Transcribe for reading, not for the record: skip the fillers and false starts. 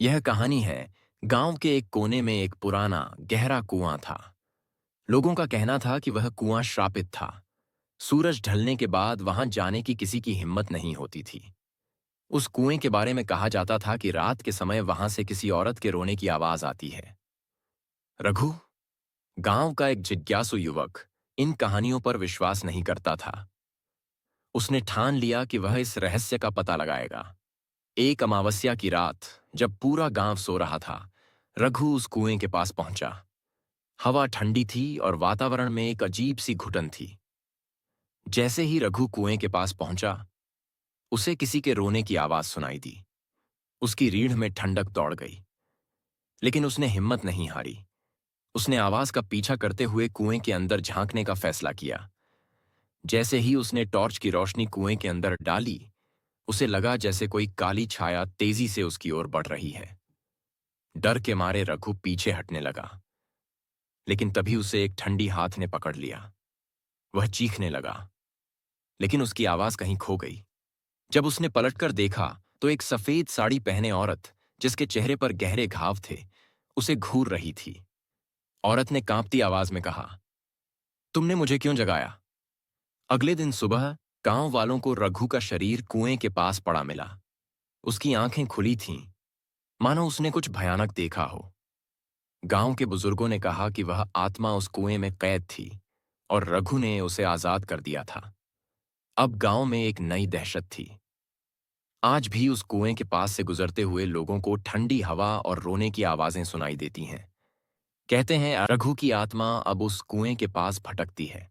यह कहानी है। गांव के एक कोने में एक पुराना गहरा कुआं था। लोगों का कहना था कि वह कुआं श्रापित था। सूरज ढलने के बाद वहां जाने की किसी की हिम्मत नहीं होती थी। उस कुएं के बारे में कहा जाता था कि रात के समय वहां से किसी औरत के रोने की आवाज आती है। रघु, गांव का एक जिज्ञासु युवक, इन कहानियों पर विश्वास नहीं करता था। उसने ठान लिया कि वह इस रहस्य का पता लगाएगा। एक अमावस्या की रात, जब पूरा गांव सो रहा था, रघु उस कुएं के पास पहुंचा। हवा ठंडी थी और वातावरण में एक अजीब सी घुटन थी। जैसे ही रघु कुएं के पास पहुंचा, उसे किसी के रोने की आवाज सुनाई दी। उसकी रीढ़ में ठंडक दौड़ गई, लेकिन उसने हिम्मत नहीं हारी। उसने आवाज का पीछा करते हुए कुएं के अंदर झांकने का फैसला किया। जैसे ही उसने टॉर्च की रोशनी कुएं के अंदर डाली, उसे लगा जैसे कोई काली छाया तेजी से उसकी ओर बढ़ रही है। डर के मारे रघु पीछे हटने लगा, लेकिन तभी उसे एक ठंडी हाथ ने पकड़ लिया। वह चीखने लगा, लेकिन उसकी आवाज कहीं खो गई। जब उसने पलटकर देखा, तो एक सफेद साड़ी पहने औरत, जिसके चेहरे पर गहरे घाव थे, उसे घूर रही थी। औरत ने कांपती आवाज में कहा, तुमने मुझे क्यों जगाया? अगले दिन सुबह गांव वालों को रघु का शरीर कुएं के पास पड़ा मिला। उसकी आंखें खुली थीं, मानो उसने कुछ भयानक देखा हो। गांव के बुजुर्गों ने कहा कि वह आत्मा उस कुएं में कैद थी और रघु ने उसे आजाद कर दिया था। अब गांव में एक नई दहशत थी। आज भी उस कुएं के पास से गुजरते हुए लोगों को ठंडी हवा और रोने की आवाजें सुनाई देती हैं। कहते हैं रघु की आत्मा अब उस कुएं के पास भटकती है।